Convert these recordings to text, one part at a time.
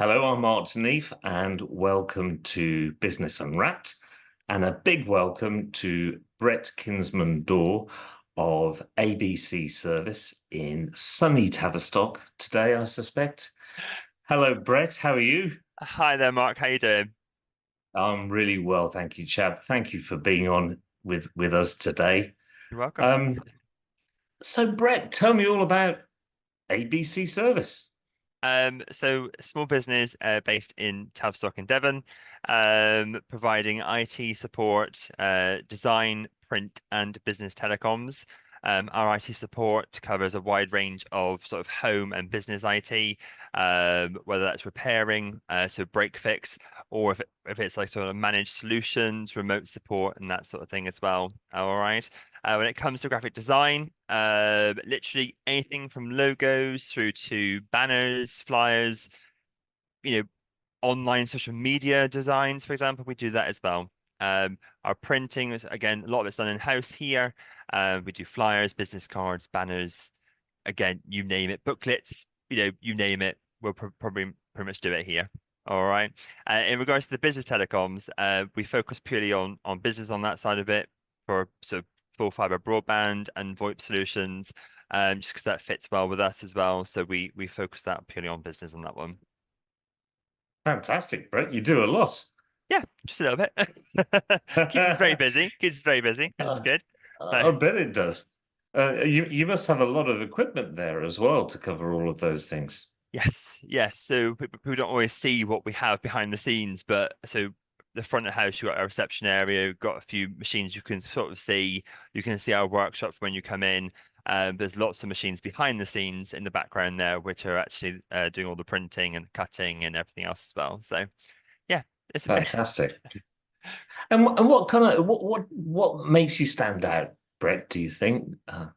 Hello, I'm Mark De Nieffe, and welcome to Business Unwrapped. And a big welcome to Brett Kinsman-Daw of ABC Service in sunny Tavistock today, I suspect. Hello, Brett. How are you? Hi there, Mark. How you doing? I'm really well, thank you, chap. Thank you for being on with us today. You're welcome. Um, so, Brett, tell me all about ABC Service. So small business based in Tavistock in Devon, providing IT support, design, print, and business telecoms. Our IT support covers a wide range of sort of home and business IT, whether that's repairing, so break fix, or if it's like sort of managed solutions, remote support, and that sort of thing as well. All right. When it comes to graphic design, literally anything from logos through to banners, flyers, you know, online social media designs, for example, we do that as well. Our printing is, again, a lot of it's done in-house here. We do flyers, business cards, banners, again, you name it, booklets, you name it, we'll probably pretty much do it here. All right. In regards to the business telecoms, we focus purely on business on that side of it for sort of full fiber broadband and VoIP solutions, just because that fits well with us as well. So we focus that purely on business on that one. Fantastic, Brett. You do a lot. Yeah, just a little bit. Keeps us very busy. Keeps us very busy, which is Uh, good. So I bet it does. You must have a lot of equipment there as well to cover all of those things. yes, yes. So people don't always see what we have behind the scenes, but so the front of the house, you've got our reception area, you've got a few machines you can sort of see. You can see our workshops when you come in. There's lots of machines behind the scenes in the background there, which are actually doing all the printing and cutting and everything else as well. So yeah, it's a bit. Fantastic. And what kind of what makes you stand out, Brett? Do you think? I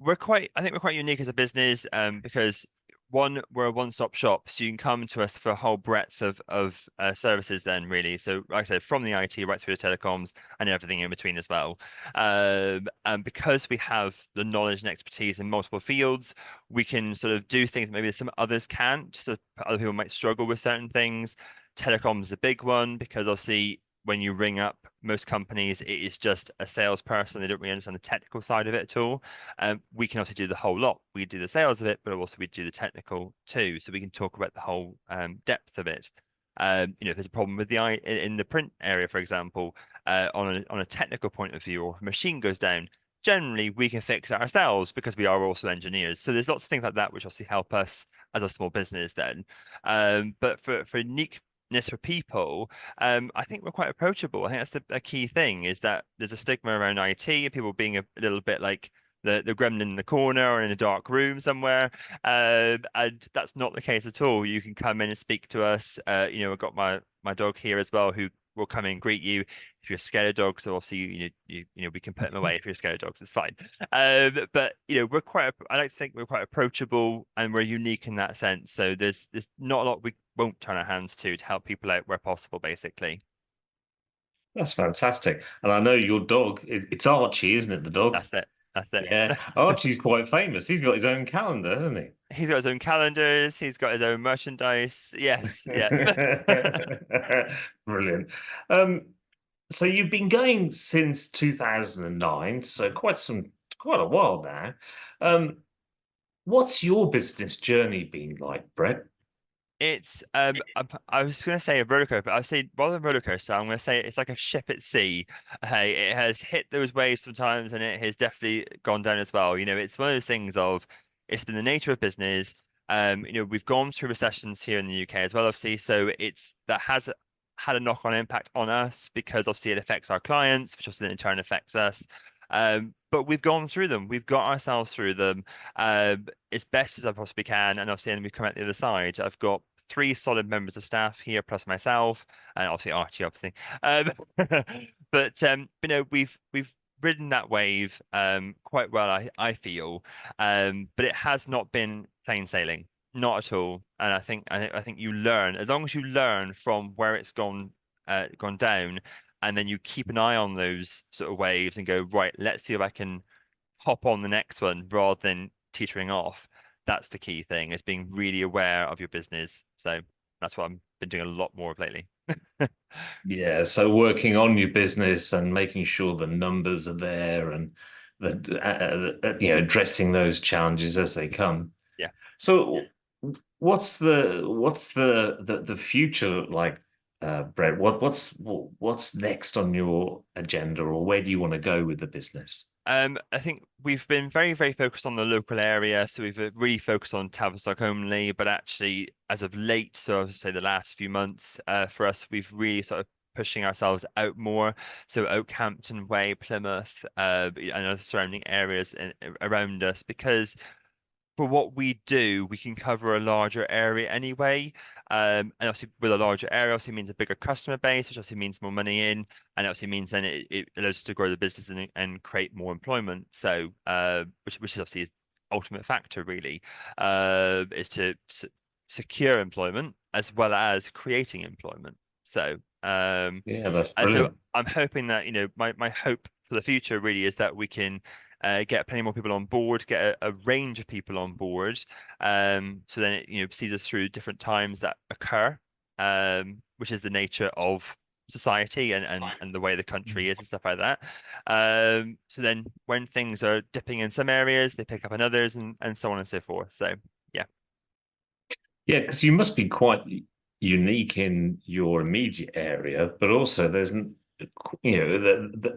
think we're quite unique as a business, because one, we're a one-stop shop, so you can come to us for a whole breadth of services then really. So like I said, from the IT right through the telecoms and everything in between as well. And because we have the knowledge and expertise in multiple fields, we can sort of do things that maybe some others can't. So other people might struggle with certain things. Telecoms is a big one because obviously when you ring up most companies, it is just a salesperson. They don't really understand the technical side of it at all. We can also do the whole lot. We do the sales of it, but also we do the technical too. So we can talk about the whole depth of it. If there's a problem with in the print area, for example, on a technical point of view, or a machine goes down, generally we can fix it ourselves because we are also engineers. So there's lots of things like that which obviously help us as a small business then. But for uniqueness for people, I think we're quite approachable. I think that's a key thing is that there's a stigma around IT and people being a little bit like the gremlin in the corner or in a dark room somewhere. And that's not the case at all. You can come in and speak to us. I've got my dog here as well who will come in and greet you if you're scared of dogs. So obviously we can put them away if you're scared of dogs. It's fine. But I like to think we're quite approachable and we're unique in that sense. So there's not a lot we won't turn our hands to help people out where possible, basically. That's fantastic. And I know your dog. It's Archie, isn't it? The dog. That's it. That's it. Yeah, Archie's quite famous. He's got his own calendar, hasn't he? He's got his own calendars. He's got his own merchandise. Yes, yeah. Brilliant. Um, so you've been going since 2009, so quite a while now. Um, what's your business journey been like, Brett? It's I was gonna say a roller coaster, but I say rather than roller coaster, I'm gonna say it's like a ship at sea. Hey, it has hit those waves sometimes, and it has definitely gone down as well. It's one of those things of it's been the nature of business. We've gone through recessions here in the UK as well, obviously. So it's that has had a knock-on impact on us because obviously it affects our clients, which also then in turn affects us. But we've gone through them. We've got ourselves through them as best as I possibly can, and obviously, then we've come out the other side. I've got three solid members of staff here, plus myself, and obviously Archie, obviously. Um, we've ridden that wave quite well, I feel. But it has not been plain sailing, not at all. And I think you learn as long as you learn from where it's gone down, and then you keep an eye on those sort of waves and go, right, let's see if I can hop on the next one rather than teetering off. That's the key thing is being really aware of your business. So That's what I've been doing a lot more of lately. Yeah, so working on your business and making sure the numbers are there and that addressing those challenges as they come. Yeah. So what's the future like, Brett? What's next on your agenda, or where do you want to go with the business? I think we've been very, very focused on the local area. So we've really focused on Tavistock only, but actually, as of late, so I would say the last few months, for us, we've really sort of pushing ourselves out more. So Oakhampton Way, Plymouth, and other surrounding areas around us, because for what we do, we can cover a larger area anyway. And obviously, with a larger area, obviously means a bigger customer base, which obviously means more money in, and obviously means then it allows us to grow the business and create more employment. So, which is obviously the ultimate factor, really, is to secure employment as well as creating employment. So, Yeah, that's so brilliant. I'm hoping that, my hope for the future really is that we can get plenty more people on board, get a range of people on board. So then it, sees us through different times that occur, which is the nature of society and the way the country is and stuff like that. So then when things are dipping in some areas, they pick up in others and so on and so forth. So yeah. Yeah, because you must be quite unique in your immediate area, but also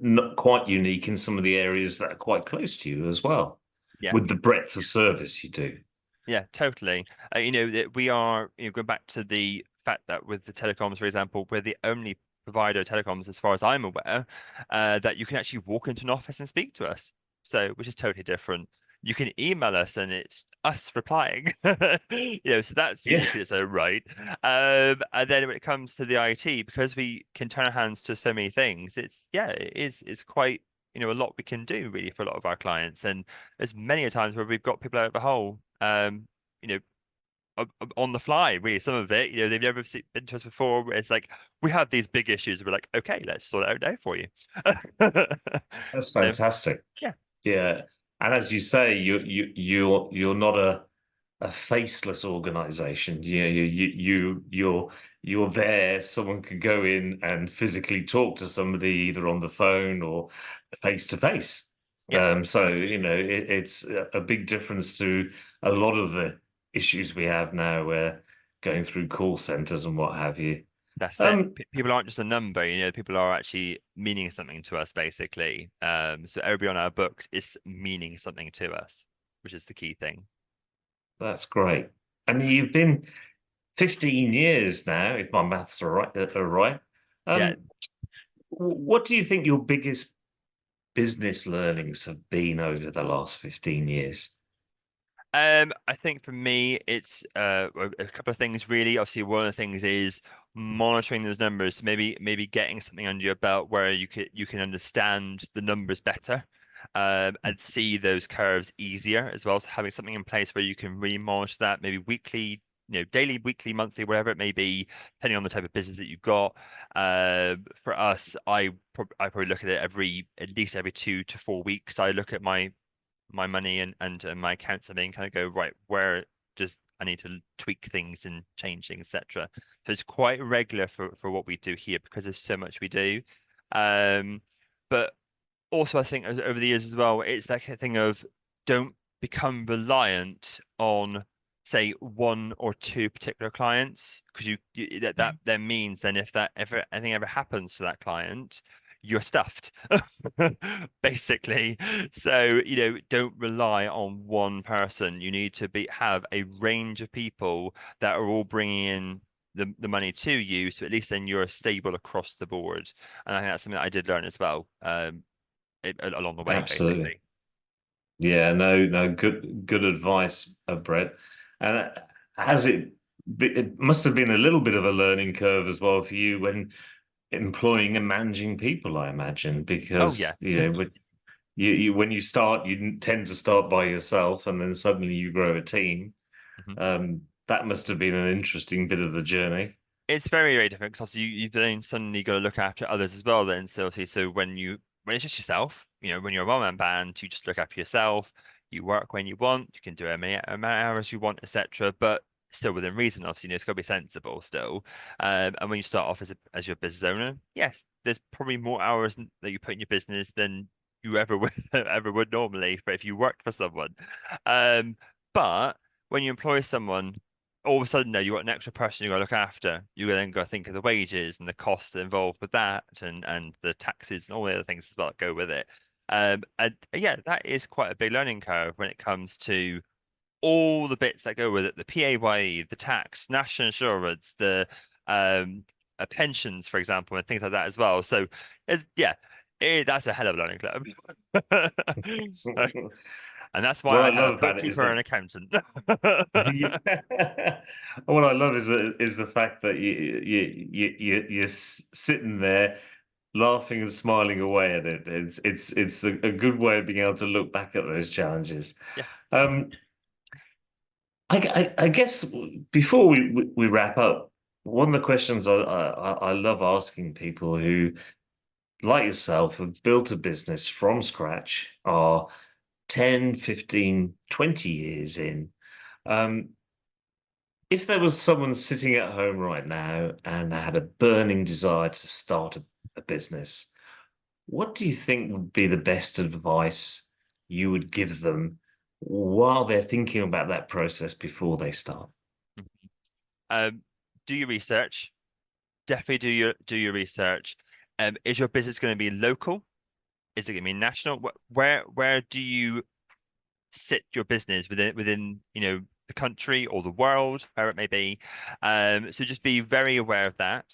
not quite unique in some of the areas that are quite close to you as well, Yeah. with the breadth of service you do. Yeah, totally. That we are, going back to the fact that with the telecoms, for example, we're the only provider of telecoms, as far as I'm aware, that you can actually walk into an office and speak to us. So, which is totally different. You can email us and it's us replying. So that's Yeah, unique in its own right. And then when it comes to the IT, because we can turn our hands to so many things, it's quite, a lot we can do really for a lot of our clients. And there's many a times where we've got people out of the hole, you know, on the fly, really. Some of it, they've never been to us before. Where it's like, we have these big issues. We're like, okay, let's sort it out now for you. that's So, fantastic. yeah, Yeah, and as you say, you're not a faceless organization. You're there. Someone can go in and physically talk to somebody either on the phone or face to face. yeah, So it's a big difference to a lot of the issues we have now, where going through call centers and what have you. that's it. Um, People aren't just a number, people are actually meaning something to us, basically. So everybody on our books is meaning something to us, which is the key thing. that's great. And you've been 15 years now, if my maths are right. Yeah. Um, what do you think your biggest business learnings have been over the last 15 years? I think for me, it's a couple of things really. Obviously, one of the things is monitoring those numbers. Maybe getting something under your belt where you can understand the numbers better, and see those curves easier as well. So having something in place where you can really monitor that, maybe weekly, daily, weekly, monthly, whatever it may be, depending on the type of business that you've got. For us, I probably look at it at least every 2 to 4 weeks. I look at my money and my accounts and then kind of go, right, where does I need to tweak things and change things, etc. So it's quite regular for what we do here because there's so much we do. Um, but also I think over the years as well, it's that kind of thing of don't become reliant on, say, one or two particular clients, because that then means then if anything ever happens to that client, you're stuffed, basically. So, don't rely on one person. You need to have a range of people that are all bringing in the money to you. So at least then you're stable across the board. And I think that's something that I did learn as well, along the way, Absolutely. basically. Yeah, no, no, good advice, Brett. And it must have been a little bit of a learning curve as well for you when employing and managing people, I imagine, Oh yeah. because when you start, you tend to start by yourself, and then suddenly you grow a team. Mhm. That must have been an interesting bit of the journey. It's very, very different because also you've then suddenly got to look after others as well. Then, so obviously, so when it's just yourself, when you're a one-man band, you just look after yourself. You work when you want. You can do how many amount of hours you want, etc. But still within reason. Obviously, it's got to be sensible still. And when you start off as your business owner, yes, there's probably more hours that you put in your business than you ever would ever would normally. But if you worked for someone, um, but when you employ someone, all of a sudden now you've got an extra person you got to look after. You then got to think of the wages and the costs involved with that, and the taxes and all the other things as well that go with it. And yeah, that is quite a big learning curve when it comes to all the bits that go with it, the PAYE, the tax, national insurance, the pensions, for example, and things like that as well. So yeah, that's a hell of a learning curve. And that's why What I I have love a about it is bookkeeper that and accountant. yeah. What I love is the fact that you're sitting there laughing and smiling away at it. It's a good way of being able to look back at those challenges. Yeah. Um, I guess before we wrap up, one of the questions I love asking people who, like yourself, have built a business from scratch, are 10, 15, 20 years in. Um, if there was someone sitting at home right now and had a burning desire to start a business, what do you think would be the best advice you would give them while they're thinking about that process before they start? Um, do your research. Definitely do your research. Is your business going to be local? Is it going to be national? Where do you sit your business within the country or the world, wherever it may be? So just be very aware of that.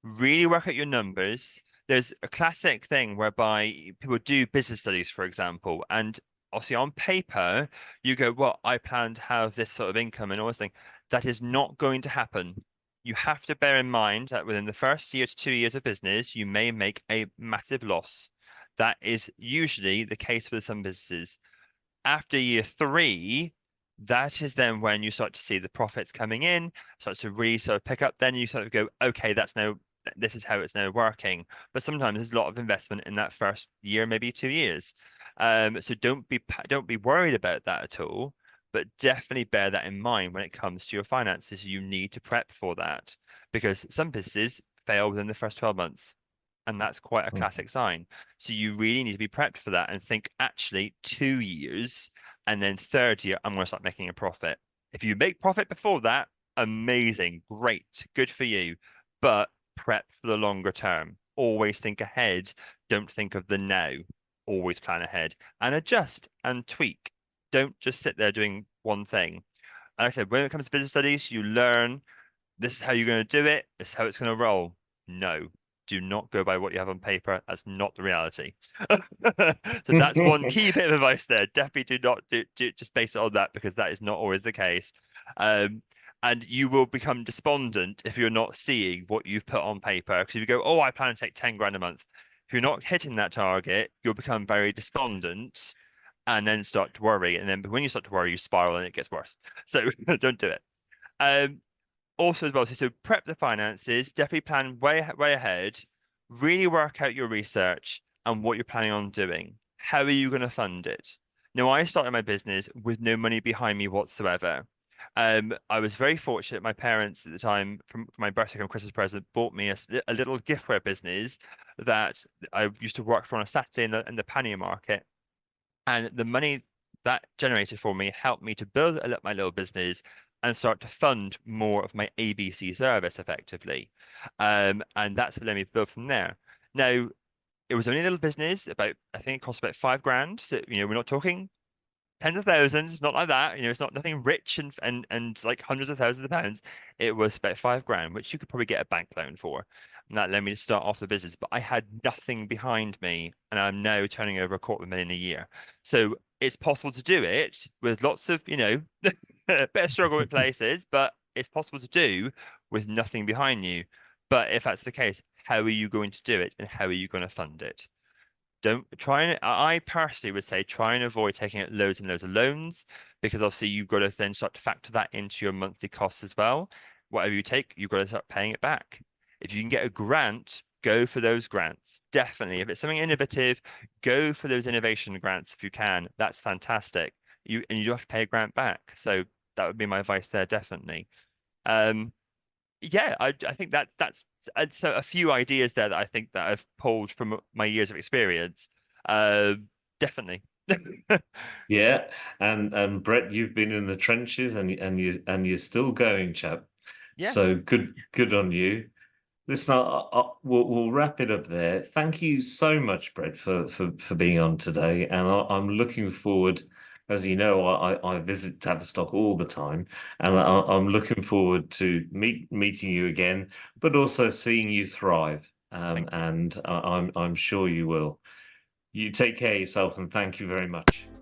Really work out your numbers. There's a classic thing whereby people do business studies, for example, and obviously on paper you go, well, I plan to have this sort of income and all this thing. That is not going to happen. You have to bear in mind that within the first year to 2 years of business, you may make a massive loss. That is usually the case with some businesses. After year three, that is then when you start to see the profits coming in, starts to really sort of pick up. Then you sort of go, okay, this is how it's now working. But sometimes there's a lot of investment in that first year, maybe 2 years. So don't be worried about that at all. But definitely bear that in mind when it comes to your finances. You need to prep for that because some businesses fail within the first 12 months. And that's quite a Mhm. classic sign. So you really need to be prepped for that and think, actually, 2 years and then third year, I'm going to start making a profit. If you make profit before that, amazing, great, good for you. But prep for the longer term. Always think ahead. Don't think of the now. Always plan ahead and adjust and tweak. Don't just sit there doing one thing. And like I said, when it comes to business studies, you learn this is how you're going to do it. This is how it's going to roll. No, do not go by what you have on paper. That's not the reality. So that's one key bit of advice there. Definitely do not just base it on that because that is not always the case. Um, and you will become despondent if you're not seeing what you've put on paper. Because if you go, oh, I plan to take 10 grand a month. If you're not hitting that target, you'll become very despondent and then start to worry. And then when you start to worry, you spiral and it gets worse. So don't do it. Um, Also as well, so prep the finances, definitely plan way ahead, really work out your research and what you're planning on doing. How are you going to fund it? Now, I started my business with no money behind me whatsoever. I was very fortunate. My parents at the time, for my birthday and Christmas present, bought me a little giftware business that I used to work for on a Saturday in the pannier market. And the money that generated for me helped me to build my little business and start to fund more of my ABC service effectively. And that's what let me build from there. Now, it was only a little business, I think it cost about 5 grand. So, we're not talking tens of thousands. It's not like that. It's not nothing rich and like hundreds of thousands of pounds. It was about 5 grand, which you could probably get a bank loan for. And that led me to start off the business. But I had nothing behind me, and I'm now turning over 250,000 a year. So it's possible to do it with lots of, a bit of struggle with places, but it's possible to do with nothing behind you. But if that's the case, how are you going to do it and how are you going to fund it? Don't try and I personally would say try and avoid taking out loads and loads of loans because obviously you've got to then start to factor that into your monthly costs as well. Whatever you take, you've got to start paying it back. If you can get a grant, go for those grants. Definitely. If it's something innovative, go for those innovation grants if you can. That's fantastic. You don't have to pay a grant back. So that would be my advice there, definitely. Um, yeah, I think that's so a few ideas there that I think that I've pulled from my years of experience. Uh, Definitely. Yeah, and Brett, you've been in the trenches, and you're still going, chap. Yeah, So good on you. Listen, we'll wrap it up there. Thank you so much, Brett, for being on today, and I'm looking forward. As you know, I visit Tavistock all the time, and I'm looking forward to meeting you again, but also seeing you thrive. thank you. And I'm sure you will. You take care of yourself, and thank you very much.